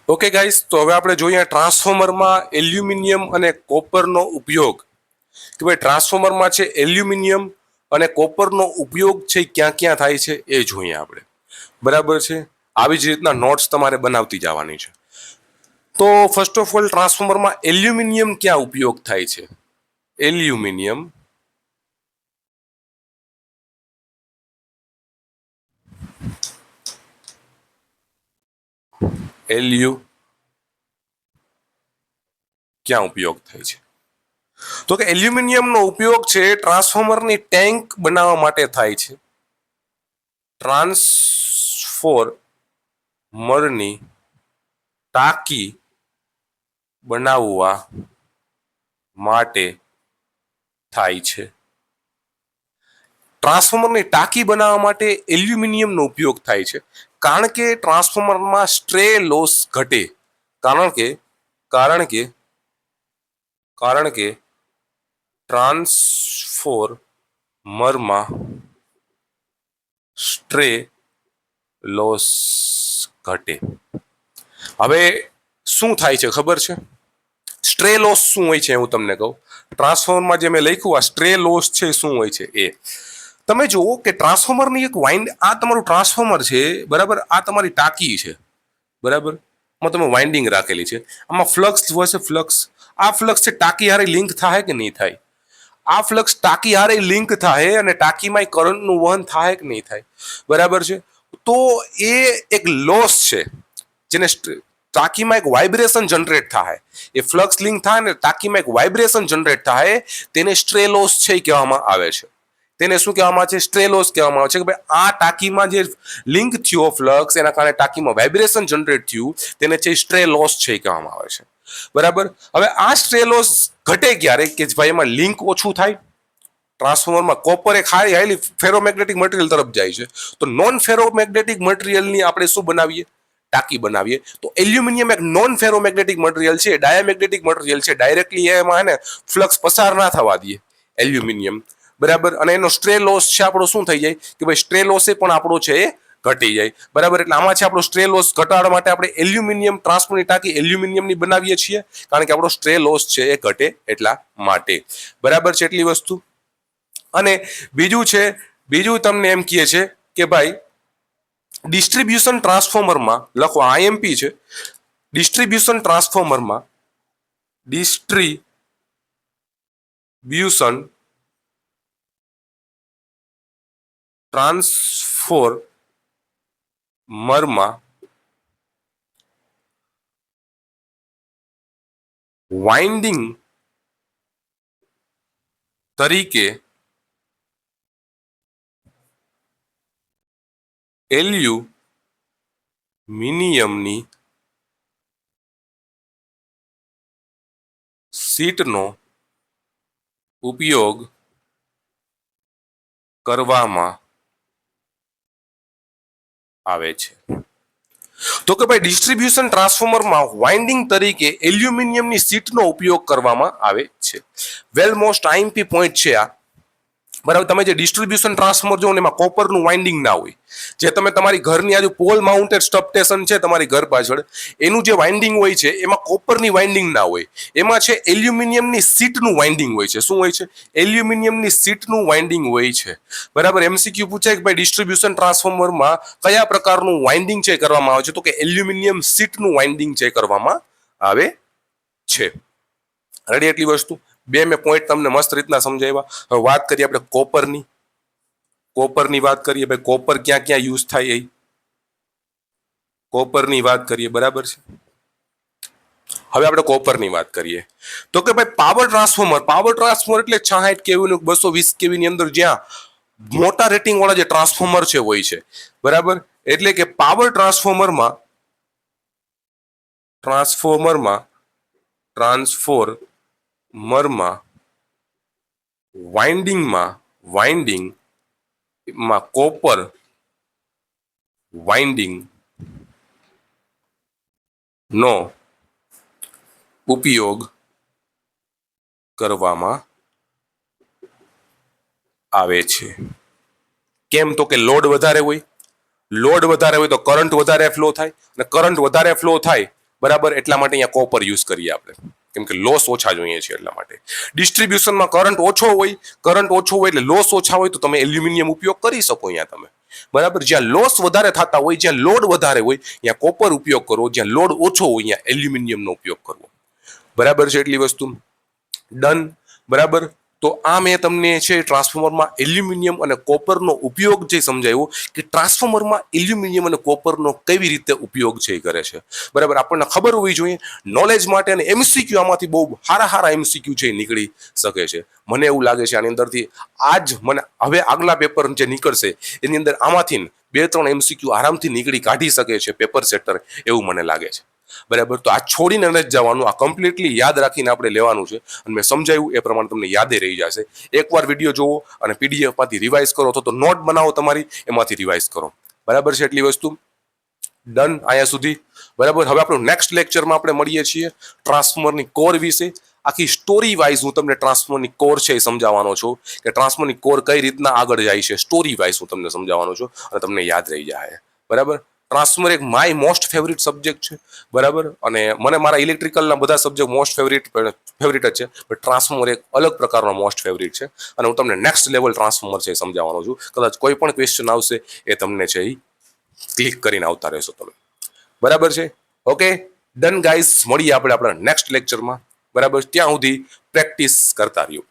Okay guys, તો હવે આપણે જોઈએ ટ્રાન્સફોર્મરમાં એલ્યુમિનિયમ અને કોપરનો ઉપયોગ. કે ભાઈ ટ્રાન્સફોર્મરમાં છે એલ્યુમિનિયમ અને કોપરનો ઉપયોગ છે ક્યાં ક્યાં થાય છે એ જોઈએ આપણે. બરાબર છે. આવી જ રીતના નોટ્સ તમારે બનાવતી જવાની છે. તો ફર્સ્ટ ઓફ ઓલ ટ્રાન્સફોર્મરમાં એલ્યુમિનિયમ ક્યાં ઉપયોગ થાય છે? એલ્યુમિનિયમ ક્યાં ઉપયોગ થાય છે? તો કે એલ્યુમિનિયમનો ઉપયોગ છે ટ્રાન્સફોર્મરની ટેન્ક બનાવવા માટે થાય છે. ટ્રાન્સફોર્મરની ટાંકી બનાવવા માટે થાય છે. ટ્રાન્સફોર્મરની ટાંકી બનાવવા માટે એલ્યુમિનિયમનો ઉપયોગ થાય છે, કારણ કે ટ્રાન્સફોર્મરમાં સ્ટ્રે લોસ ઘટે. કારણ કે ટ્રાન્સફોર્મરમાં સ્ટ્રે લોસ ઘટે. હવે શું થાય છે ખબર છે? સ્ટ્રે લોસ શું હોય છે હું તમને કહું. ટ્રાન્સફોર્મરમાં જે મેં લખ્યું આ સ્ટ્રે લોસ છે શું હોય છે એ તમે જુઓ કે ટ્રાન્સફોર્મરની એક વાઇન્ડ, આ તમારું ટ્રાન્સફોર્મર છે બરાબર, આ તમારી ટાંકી છે બરાબર, આમાં તમે વાઇન્ડિંગ રાખેલી છે, આમાં ફ્લક્સ હશે, ફ્લક્સ, આ ફ્લક્સ છે ટાંકી હારે લિંક થાય કે નહીં થાય? આ ફ્લક્સ ટાંકી હારે લિંક થાય અને ટાંકીમાં કરંટનું વહન થાય કે નહીં થાય? બરાબર છે. તો એ એક લોસ છે જેને ટાંકીમાં એક વાઇબ્રેશન જનરેટ થાય, એ ફ્લક્સ લિંક થાય ને ટાંકીમાં એક વાઇબ્રેશન જનરેટ થાય, તેને સ્ટ્રે લોસ છે કહેવામાં આવે છે. તેને શું કહેવામાં આવે છે? સ્ટ્રે લોસ કહેવામાં આવે છે. કે ભાઈ આ ટાંકીમાં જે લિંક થયો ફ્લક્સ, એના કારણે ટાંકીમાં વાઇબ્રેશન જનરેટ થયું, તેને છે સ્ટ્રે લોસ છે કહેવામાં આવે છે. બરાબર. હવે આ સ્ટ્રે લોસ ઘટે ક્યારે? કે ભાઈ એમાં લિંક ઓછું થાય. ટ્રાન્સફોર્મરમાં કોપર એક હાઈલી ફેરોમેગ્નેટિક મટીરિયલ તરફ જાય છે, તો નોન ફેરોમેગ્નેટિક મટીરિયલની આપણે શું બનાવીએ? ટાંકી બનાવીએ. તો એલ્યુમિનિયમ એક નોન ફેરોમેગ્નેટિક મટીરિયલ છે, ડાયામેગ્નેટિક મટીરિયલ છે, ડાયરેક્ટલી એમાં હે ને ફ્લક્સ પસાર ના થવા દે એલ્યુમિનિયમ. બરાબર. અને એનો સ્ટ્રે લોસ છે આપણો શું થઈ જાય? કે ભાઈ સ્ટ્રે લોસ એ પણ આપણો છે એ ઘટી જાય. બરાબર. એટલે આમાં છે આપણો સ્ટ્રે લોસ ઘટાડવા માટે આપણે એલ્યુમિનિયમ ટ્રાન્સફોર્મરની ટાંકી એલ્યુમિનિયમની બનાવીએ છીએ, કારણ કે આપણો સ્ટ્રે લોસ છે એ ઘટે એટલા માટે. બરાબર છે એટલી વસ્તુ. અને બીજું તમને એમ કહે છે કે ભાઈ ડિસ્ટ્રીબ્યુશન ટ્રાન્સફોર્મરમાં લખો, આઈએમપી છે. ડિસ્ટ્રીબ્યુશન ટ્રાન્સફોર્મરમાં વાઇન્ડિંગ તરીકે એલ્યુમિનિયમની શીટનો ઉપયોગ કરવામાં આવે છે. તો કે ભાઈ ડિસ્ટ્રીબ્યુશન ટ્રાન્સફોર્મરમાં વાઇન્ડિંગ તરીકે એલ્યુમિનિયમની શીટનો ઉપયોગ કરવામાં આવે છે. વેલ મોસ્ટ આઈએમપી પોઈન્ટ છે આ. બરાબર. તમે જે ડિસ્ટ્રીબ્યુશન ટ્રાન્સફોર્મર જો ને એમાં કોપરનું વાઇન્ડિંગ ના હોય. જે તમે તમારી ઘરની આજુ પોલ માઉન્ટેડ સબસ્ટેશન છે તમારી ઘર પાછળ, એનું જે વાઇન્ડિંગ હોય છે એમાં કોપરની વાઇન્ડિંગ ના હોય, એમાં છે એલ્યુમિનિયમની શીટનું વાઇન્ડિંગ હોય છે. શું હોય છે? એલ્યુમિનિયમની શીટનું વાઇન્ડિંગ હોય છે. બરાબર. એમસીક્યુ પૂછાય કે ભાઈ ડિસ્ટ્રીબ્યુશન ટ્રાન્સફોર્મરમાં કયા પ્રકારનું વાઇન્ડિંગ છે કરવામાં આવે છે? તો કે એલ્યુમિનિયમ શીટનું વાઇન્ડિંગ છે કરવામાં આવે છે. રેડી એટલી વસ્તુ. બે મેં પોઈન્ટ તમને મસ્ત રીતના સમજાવ્યા. હવે વાત કરીએ આપણે કોપરની વાત કરીએ. ભાઈ કોપર ક્યાં ક્યાં યુઝ થાય એ કોપરની વાત કરીએ. બરાબર છે. હવે આપણે કોપરની વાત કરીએ તો કે ભાઈ પાવર ટ્રાન્સફોર્મર એટલે 66 કેવી નું 220 કેવી ની અંદર જ્યાં મોટા રેટિંગ વાળા જે ટ્રાન્સફોર્મર છે હોય છે. બરાબર. એટલે કે પાવર ટ્રાન્સફોર્મરમાં વાઇન્ડિંગમાં કોપર વાઇન્ડિંગ નો ઉપયોગ કરવામાં આવે છે. કેમ? તો કે લોડ વધારે હોય તો કરંટ વધારે ફ્લો થાય, અને કરંટ વધારે ફ્લો થાય બરાબર, એટલા માટે અહીંયા કોપર યુઝ કરીએ આપણે, કેમ કે લોસ ઓછા જોઈએ છે એટલા માટે. ડિસ્ટ્રીબ્યુશનમાં કરંટ ઓછો હોય એટલે લોસ ઓછા હોય તો તમે એલ્યુમિનિયમ ઉપયોગ કરી શકો અહીંયા તમે. બરાબર, જ્યાં લોસ વધારે થતા હોય, જ્યાં લોડ વધારે હોય ત્યાં કોપર ઉપયોગ કરવો, જ્યાં લોડ ઓછો હોય ત્યાં એલ્યુમિનિયમનો ઉપયોગ કરવો. બરાબર છે એટલી વસ્તુ ડન. બરાબર, તો આ મેં તમને છે ટ્રાન્સફોર્મરમાં એલ્યુમિનિયમ અને કોપરનો ઉપયોગ જે સમજાવ્યો કે ટ્રાન્સફોર્મરમાં એલ્યુમિનિયમ અને કોપરનો કેવી રીતે ઉપયોગ છે એ કરે છે. બરાબર, આપણને ખબર હોવી જોઈએ નોલેજ માટે, અને એમસીક્યુ આમાંથી બહુ સારા એમસીક્યુ છે નીકળી શકે છે. મને એવું લાગે છે આની અંદરથી મને હવે આગલા પેપર જે નીકળશે એની અંદર આમાંથી 2-3 એમસીક્યુ આરામથી નીકળી કાઢી શકે છે પેપર સેટર, એવું મને લાગે છે. બરાબર, તો આ છોડીને નથી જવાનું, આ કમ્પ્લીટલી યાદ રાખીને આપણે લેવાનું છે, અને મેં સમજાવ્યું એ પ્રમાણે તમને યાદે રહી જશે. એકવાર વિડીયો જોવો અને પીડીએફ માંથી રિવાઇઝ કરો, તો નોટ બનાવો તમારી, એમાંથી રિવાઇઝ કરો. બરાબર છે એટલી વસ્તુ ડન અહીંયા સુધી. બરાબર, હવે આપણું નેક્સ્ટ લેક્ચરમાં આપણે મળીએ છીએ ટ્રાન્સફોર્મરની કોર વિશે. આખી સ્ટોરી વાઇઝ હું તમને ટ્રાન્સફોર્મરની કોર છે એ સમજાવવાનો છું કે ટ્રાન્સફોર્મરની કોર કઈ રીતના આગળ જાય છે, સ્ટોરી વાઇઝ હું તમને સમજાવવાનો છું અને તમને યાદ રહી જાય. બરાબર, ટ્રાન્સફોર્મર એક માય મોસ્ટ ફેવરિટ સબ્જેક્ટ છે. બરાબર, અને મને મારા ઇલેક્ટ્રિકલના બધા સબ્જેક્ટ મોસ્ટ ફેવરિટ જ છે, પણ ટ્રાન્સફોર્મર એક અલગ પ્રકારનો મોસ્ટ ફેવરિટ છે, અને હું તમને નેક્સ્ટ લેવલ ટ્રાન્સફોર્મર છે એ સમજાવવાનો છું. કદાચ કોઈ પણ ક્વેશ્ચન આવશે એ તમને છે એ ક્લિક કરીને આવતા રહેશો તમે. બરાબર છે, ઓકે ડન ગાઈઝ, મળીએ આપણે આપણા નેક્સ્ટ લેક્ચરમાં. બરાબર, ત્યાં સુધી પ્રેક્ટિસ કરતા રહ્યો.